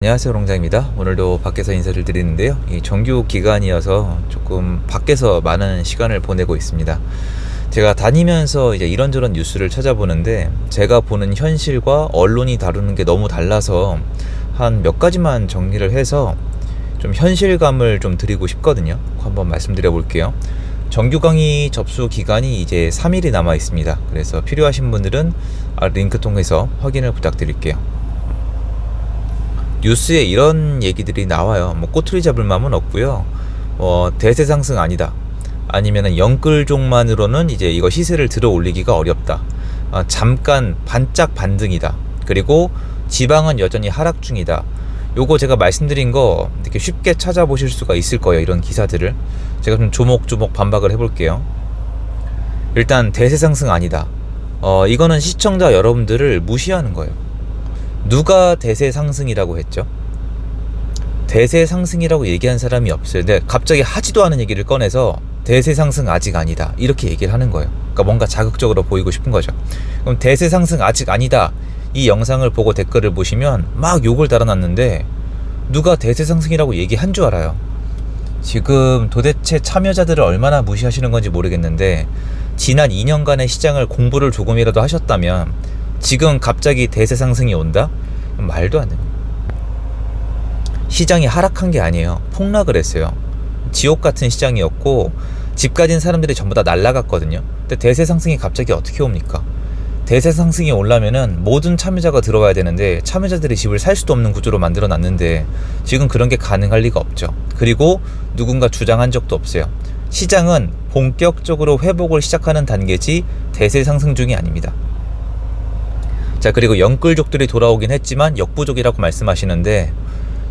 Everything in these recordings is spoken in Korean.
안녕하세요, 롱장입니다. 오늘도 밖에서 인사를 드리는데요, 이 정규 기간이어서 조금 밖에서 많은 시간을 보내고 있습니다. 제가 다니면서 이제 이런저런 뉴스를 찾아보는데 제가 보는 현실과 언론이 다루는 게 너무 달라서 한 몇 가지만 정리를 해서 좀 현실감을 좀 드리고 싶거든요. 한번 말씀드려 볼게요. 정규 강의 접수 기간이 이제 3일이 남아 있습니다. 그래서 필요하신 분들은 링크 통해서 확인을 부탁드릴게요. 뉴스에 이런 얘기들이 나와요. 꼬투리 잡을 마음은 없고요. 대세 상승 아니다. 아니면은 영끌종만으로는 이제 이거 시세를 들어 올리기가 어렵다. 잠깐 반짝 반등이다. 그리고 지방은 여전히 하락 중이다. 요거 제가 말씀드린 거 이렇게 쉽게 찾아보실 수가 있을 거예요. 이런 기사들을 제가 좀 조목조목 반박을 해볼게요. 일단 대세 상승 아니다. 이거는 시청자 여러분들을 무시하는 거예요. 누가 대세 상승이라고 했죠? 대세 상승이라고 얘기한 사람이 없어요. 근데 갑자기 하지도 않은 얘기를 꺼내서 대세 상승 아직 아니다 이렇게 얘기를 하는 거예요. 그러니까 뭔가 자극적으로 보이고 싶은 거죠. 그럼 대세 상승 아직 아니다, 이 영상을 보고 댓글을 보시면 막 욕을 달아놨는데 누가 대세 상승이라고 얘기한 줄 알아요? 지금 도대체 참여자들을 얼마나 무시하시는 건지 모르겠는데, 지난 2년간의 시장을 공부를 조금이라도 하셨다면 지금 갑자기 대세 상승이 온다? 말도 안 됩니다. 시장이 하락한 게 아니에요. 폭락을 했어요. 지옥 같은 시장이었고 집 가진 사람들이 전부 다 날라갔거든요. 근데 대세 상승이 갑자기 어떻게 옵니까? 대세 상승이 오려면은 모든 참여자가 들어와야 되는데 참여자들이 집을 살 수도 없는 구조로 만들어 놨는데 지금 그런 게 가능할 리가 없죠. 그리고 누군가 주장한 적도 없어요. 시장은 본격적으로 회복을 시작하는 단계지 대세 상승 중이 아닙니다. 자, 그리고 영끌족들이 돌아오긴 했지만 역부족이라고 말씀하시는데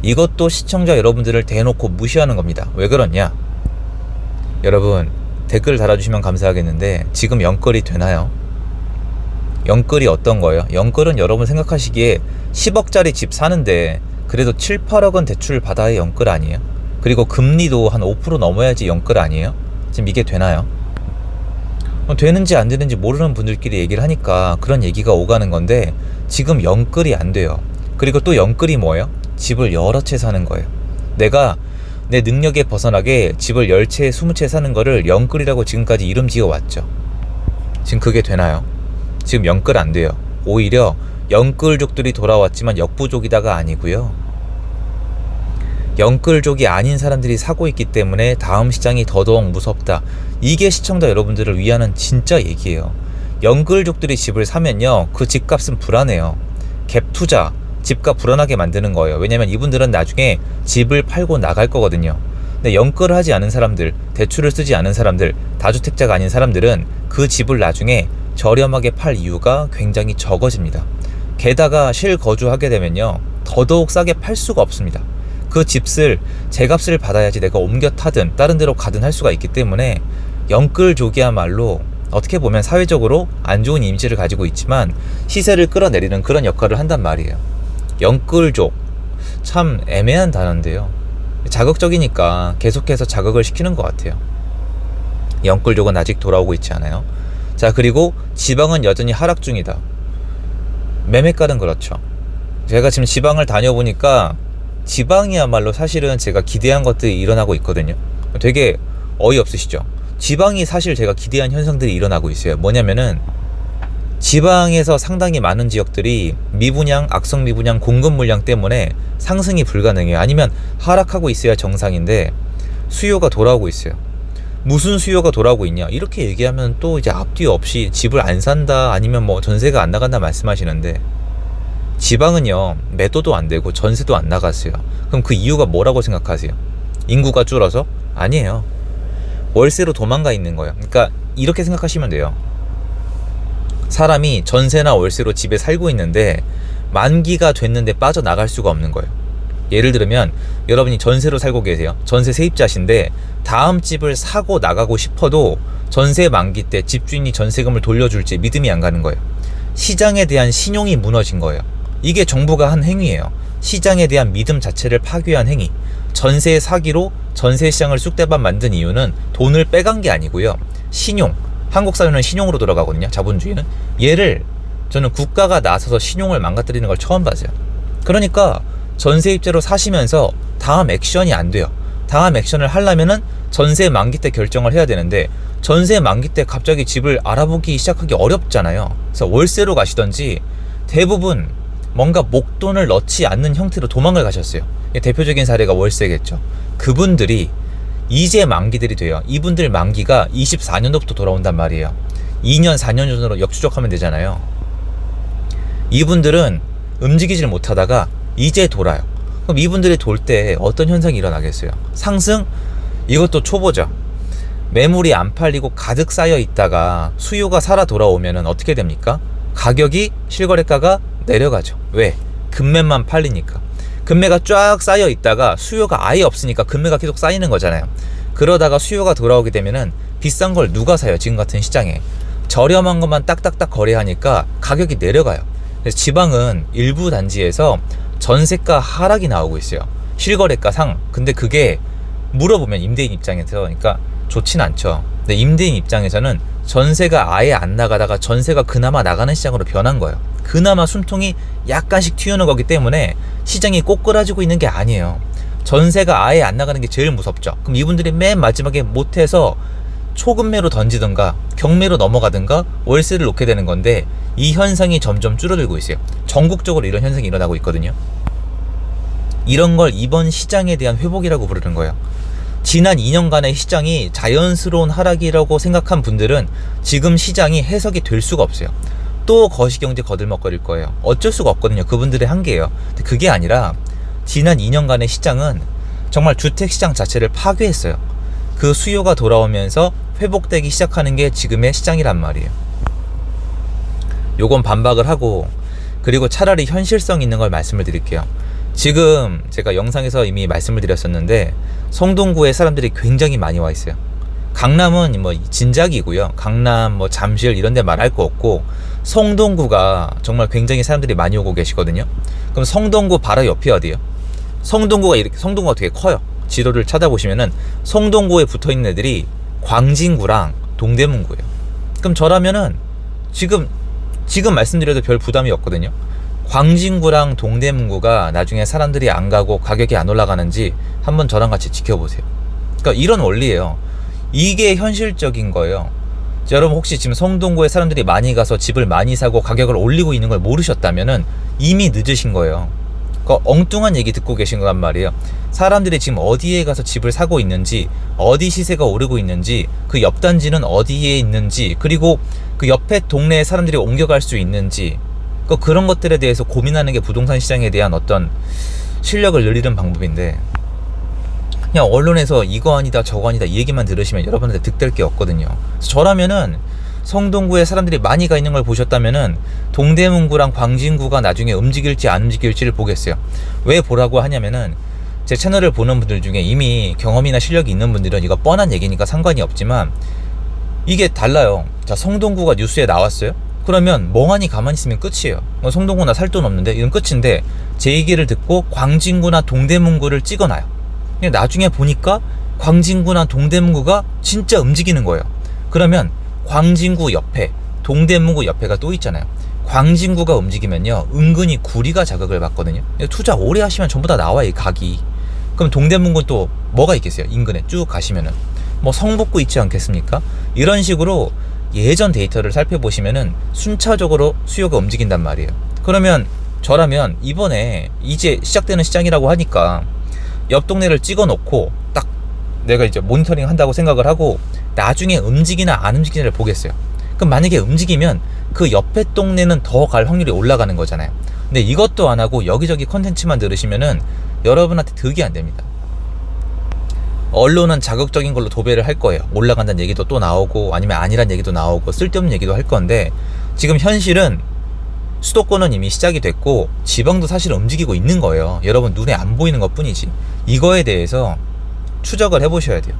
이것도 시청자 여러분들을 대놓고 무시하는 겁니다. 왜 그러냐? 여러분 댓글 달아주시면 감사하겠는데 지금 영끌이 되나요? 영끌이 어떤 거예요? 영끌은 여러분 생각하시기에 10억짜리 집 사는데 그래도 7, 8억은 대출 받아야 영끌 아니에요? 그리고 금리도 한 5% 넘어야지 영끌 아니에요? 지금 이게 되나요? 되는지 안 되는지 모르는 분들끼리 얘기를 하니까 그런 얘기가 오가는 건데 지금 영끌이 안 돼요. 그리고 또 영끌이 뭐예요? 집을 여러 채 사는 거예요. 내가 내 능력에 벗어나게 집을 10채, 20채 사는 거를 영끌이라고 지금까지 이름 지어 왔죠. 지금 그게 되나요? 지금 영끌 안 돼요. 오히려 영끌족들이 돌아왔지만 역부족이다가 아니고요, 영끌족이 아닌 사람들이 사고 있기 때문에 다음 시장이 더더욱 무섭다. 이게 시청자 여러분들을 위하는 진짜 얘기예요. 영끌족들이 집을 사면요, 그 집값은 불안해요. 갭 투자, 집값 불안하게 만드는 거예요. 왜냐면 이분들은 나중에 집을 팔고 나갈 거거든요. 근데 영끌을 하지 않은 사람들, 대출을 쓰지 않은 사람들, 다주택자가 아닌 사람들은 그 집을 나중에 저렴하게 팔 이유가 굉장히 적어집니다. 게다가 실거주하게 되면요, 더더욱 싸게 팔 수가 없습니다. 그 집을 제값을 받아야지 내가 옮겨 타든 다른 데로 가든 할 수가 있기 때문에 영끌족이야말로 어떻게 보면 사회적으로 안 좋은 이미지를 가지고 있지만 시세를 끌어내리는 그런 역할을 한단 말이에요. 영끌족, 참 애매한 단어인데요, 자극적이니까 계속해서 자극을 시키는 것 같아요. 영끌족은 아직 돌아오고 있지 않아요. 자, 그리고 지방은 여전히 하락 중이다. 매매가는 그렇죠. 제가 지금 지방을 다녀보니까 지방이야말로 사실은 제가 기대한 것들이 일어나고 있거든요. 되게 어이없으시죠? 지방이 사실 제가 기대한 현상들이 일어나고 있어요. 뭐냐면은 지방에서 상당히 많은 지역들이 미분양, 악성 미분양, 공급 물량 때문에 상승이 불가능해요. 아니면 하락하고 있어야 정상인데 수요가 돌아오고 있어요. 무슨 수요가 돌아오고 있냐? 이렇게 얘기하면 또 이제 앞뒤 없이 집을 안 산다, 아니면 뭐 전세가 안 나간다 말씀하시는데, 지방은요, 매도도 안 되고 전세도 안 나갔어요. 그럼 그 이유가 뭐라고 생각하세요? 인구가 줄어서? 아니에요. 월세로 도망가 있는 거예요. 그러니까 이렇게 생각하시면 돼요. 사람이 전세나 월세로 집에 살고 있는데 만기가 됐는데 빠져나갈 수가 없는 거예요. 예를 들면 여러분이 전세로 살고 계세요. 전세 세입자신데 다음 집을 사고 나가고 싶어도 전세 만기 때 집주인이 전세금을 돌려줄지 믿음이 안 가는 거예요. 시장에 대한 신용이 무너진 거예요. 이게 정부가 한 행위예요. 시장에 대한 믿음 자체를 파괴한 행위. 전세 사기로 전세 시장을 쑥대밭 만든 이유는 돈을 빼간 게 아니고요, 신용. 한국 사회는 신용으로 돌아가거든요, 자본주의는. 얘를 저는 국가가 나서서 신용을 망가뜨리는 걸 처음 봤어요. 그러니까 전세입자로 사시면서 다음 액션이 안 돼요. 다음 액션을 하려면은 전세 만기 때 결정을 해야 되는데 전세 만기 때 갑자기 집을 알아보기 시작하기 어렵잖아요. 그래서 월세로 가시던지 대부분 뭔가 목돈을 넣지 않는 형태로 도망을 가셨어요. 대표적인 사례가 월세겠죠. 그분들이 이제 만기들이 돼요. 이분들 만기가 24년도부터 돌아온단 말이에요. 2년 4년 전으로 역추적하면 되잖아요. 이분들은 움직이질 못하다가 이제 돌아요. 그럼 이분들이 돌 때 어떤 현상이 일어나겠어요? 상승? 이것도 초보죠. 매물이 안 팔리고 가득 쌓여 있다가 수요가 살아 돌아오면 어떻게 됩니까? 가격이, 실거래가가 내려가죠. 왜? 금매만 팔리니까. 금매가 쫙 쌓여 있다가 수요가 아예 없으니까 금매가 계속 쌓이는 거잖아요. 그러다가 수요가 돌아오게 되면은 비싼 걸 누가 사요? 지금 같은 시장에. 저렴한 것만 딱딱딱 거래하니까 가격이 내려가요. 그래서 지방은 일부 단지에서 전세가 하락이 나오고 있어요. 실거래가 상. 근데 그게 물어보면 임대인 입장에서 그러니까 좋진 않죠. 근데 임대인 입장에서는 전세가 아예 안 나가다가 전세가 그나마 나가는 시장으로 변한 거예요. 그나마 숨통이 약간씩 튀어나오는 거기 때문에 시장이 꼬꾸라지고 있는 게 아니에요. 전세가 아예 안 나가는 게 제일 무섭죠. 그럼 이분들이 맨 마지막에 못해서 초급매로 던지든가 경매로 넘어가든가 월세를 놓게 되는 건데 이 현상이 점점 줄어들고 있어요. 전국적으로 이런 현상이 일어나고 있거든요. 이런 걸 이번 시장에 대한 회복이라고 부르는 거예요. 지난 2년간의 시장이 자연스러운 하락이라고 생각한 분들은 지금 시장이 해석이 될 수가 없어요. 또 거시경제 거들먹거릴 거예요. 어쩔 수가 없거든요. 그분들의 한계예요. 근데 그게 아니라 지난 2년간의 시장은 정말 주택시장 자체를 파괴했어요. 그 수요가 돌아오면서 회복되기 시작하는 게 지금의 시장이란 말이에요. 요건 반박을 하고 그리고 차라리 현실성 있는 걸 말씀을 드릴게요. 지금 제가 영상에서 이미 말씀을 드렸었는데 성동구에 사람들이 굉장히 많이 와 있어요. 강남은 뭐 진작이고요. 강남 뭐 잠실 이런 데 말할 거 없고 성동구가 정말 굉장히 사람들이 많이 오고 계시거든요. 그럼 성동구 바로 옆이 어디예요? 성동구가 되게 커요. 지도를 찾아보시면은 성동구에 붙어 있는 애들이 광진구랑 동대문구예요. 그럼 저라면은 지금 말씀드려도 별 부담이 없거든요. 광진구랑 동대문구가 나중에 사람들이 안 가고 가격이 안 올라가는지 한번 저랑 같이 지켜보세요. 그러니까 이런 원리예요. 이게 현실적인 거예요. 여러분 혹시 지금 성동구에 사람들이 많이 가서 집을 많이 사고 가격을 올리고 있는 걸 모르셨다면은 이미 늦으신 거예요. 그러니까 엉뚱한 얘기 듣고 계신 거란 말이에요. 사람들이 지금 어디에 가서 집을 사고 있는지, 어디 시세가 오르고 있는지, 그 옆 단지는 어디에 있는지, 그리고 그 옆에 동네에 사람들이 옮겨갈 수 있는지, 그런 것들에 대해서 고민하는 게 부동산 시장에 대한 어떤 실력을 늘리는 방법인데 그냥 언론에서 이거 아니다 저거 아니다 이 얘기만 들으시면 여러분한테 득될 게 없거든요. 그래서 저라면은 성동구에 사람들이 많이 가 있는 걸 보셨다면은 동대문구랑 광진구가 나중에 움직일지 안 움직일지를 보겠어요. 왜 보라고 하냐면은 제 채널을 보는 분들 중에 이미 경험이나 실력이 있는 분들은 이거 뻔한 얘기니까 상관이 없지만 이게 달라요. 자, 성동구가 뉴스에 나왔어요? 그러면 멍하니 가만히 있으면 끝이에요. 성동구 나 살 돈 없는데 이건 끝인데 제 얘기를 듣고 광진구나 동대문구를 찍어놔요. 나중에 보니까 광진구나 동대문구가 진짜 움직이는 거예요. 그러면 광진구 옆에 동대문구 옆에가 또 있잖아요. 광진구가 움직이면요 은근히 구리가 자극을 받거든요. 투자 오래 하시면 전부 다 나와 이 각이. 그럼 동대문구 또 뭐가 있겠어요? 인근에 쭉 가시면은 뭐 성북구 있지 않겠습니까? 이런 식으로 예전 데이터를 살펴보시면은 순차적으로 수요가 움직인단 말이에요. 그러면 저라면 이번에 이제 시작되는 시장이라고 하니까 옆 동네를 찍어 놓고 딱 내가 이제 모니터링 한다고 생각을 하고 나중에 움직이나 안 움직이나를 보겠어요. 그럼 만약에 움직이면 그 옆에 동네는 더 갈 확률이 올라가는 거잖아요. 근데 이것도 안 하고 여기저기 컨텐츠만 들으시면은 여러분한테 득이 안 됩니다. 언론은 자극적인 걸로 도배를 할 거예요. 올라간다는 얘기도 또 나오고 아니면 아니란 얘기도 나오고 쓸데없는 얘기도 할 건데 지금 현실은 수도권은 이미 시작이 됐고 지방도 사실 움직이고 있는 거예요. 여러분 눈에 안 보이는 것 뿐이지. 이거에 대해서 추적을 해보셔야 돼요.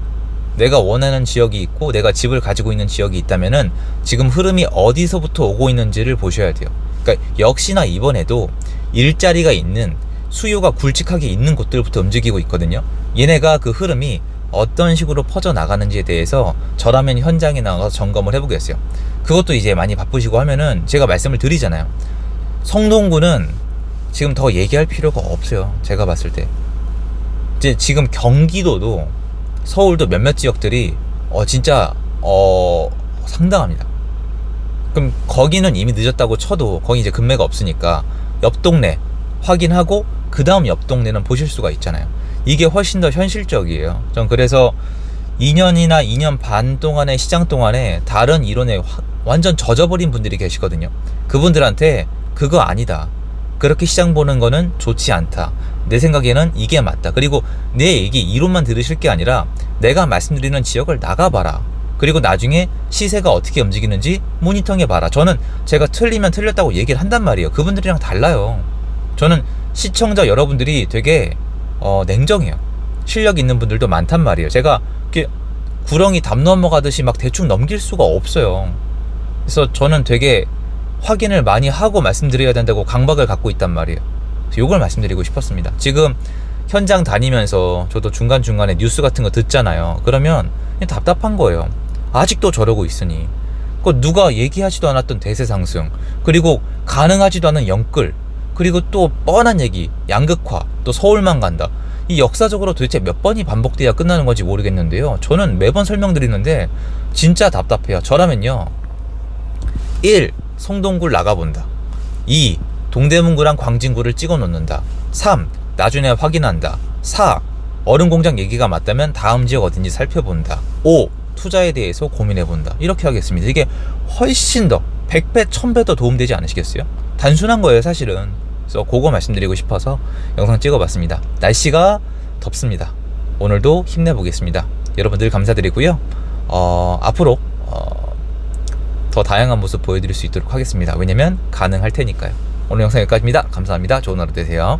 내가 원하는 지역이 있고 내가 집을 가지고 있는 지역이 있다면은 지금 흐름이 어디서부터 오고 있는지를 보셔야 돼요. 그러니까 역시나 이번에도 일자리가 있는 수요가 굵직하게 있는 곳들부터 움직이고 있거든요. 얘네가 그 흐름이 어떤 식으로 퍼져나가는지에 대해서 저라면 현장에 나가서 점검을 해보겠어요. 그것도 이제 많이 바쁘시고 하면은 제가 말씀을 드리잖아요. 성동구는 지금 더 얘기할 필요가 없어요. 제가 봤을 때 이제 지금 경기도도 서울도 몇몇 지역들이 진짜 상당합니다. 그럼 거기는 이미 늦었다고 쳐도 거기 이제 금매가 없으니까 옆 동네 확인하고 그 다음 옆 동네는 보실 수가 있잖아요. 이게 훨씬 더 현실적이에요. 전 그래서 2년이나 2년 반 동안의 시장 동안에 다른 이론에 완전 젖어버린 분들이 계시거든요. 그분들한테 그거 아니다, 그렇게 시장 보는 거는 좋지 않다, 내 생각에는 이게 맞다, 그리고 내 얘기 이론만 들으실 게 아니라 내가 말씀드리는 지역을 나가봐라, 그리고 나중에 시세가 어떻게 움직이는지 모니터링해봐라. 저는 제가 틀리면 틀렸다고 얘기를 한단 말이에요. 그분들이랑 달라요. 저는 시청자 여러분들이 되게 냉정해요. 실력 있는 분들도 많단 말이에요. 제가 이렇게 구렁이 담 넘어가듯이 막 대충 넘길 수가 없어요. 그래서 저는 되게 확인을 많이 하고 말씀드려야 된다고 강박을 갖고 있단 말이에요. 이걸 말씀드리고 싶었습니다. 지금 현장 다니면서 저도 중간중간에 뉴스 같은 거 듣잖아요. 그러면 그냥 답답한 거예요. 아직도 저러고 있으니. 누가 얘기하지도 않았던 대세 상승, 그리고 가능하지도 않은 영끌, 그리고 또 뻔한 얘기, 양극화, 또 서울만 간다. 이 역사적으로 도대체 몇 번이 반복돼야 끝나는 건지 모르겠는데요. 저는 매번 설명드리는데 진짜 답답해요. 저라면요, 1. 성동구를 나가본다. 2. 동대문구랑 광진구를 찍어 놓는다. 3. 나중에 확인한다. 4. 얼음공장 얘기가 맞다면 다음 지역 어딘지 살펴본다. 5. 투자에 대해서 고민해본다. 이렇게 하겠습니다. 이게 훨씬 더 100배, 1000배 더 도움되지 않으시겠어요? 단순한 거예요, 사실은. 그래서 그거 말씀드리고 싶어서 영상 찍어봤습니다. 날씨가 덥습니다. 오늘도 힘내보겠습니다. 여러분 늘 감사드리고요. 앞으로 더 다양한 모습 보여드릴 수 있도록 하겠습니다. 왜냐면 가능할 테니까요. 오늘 영상 여기까지입니다. 감사합니다. 좋은 하루 되세요.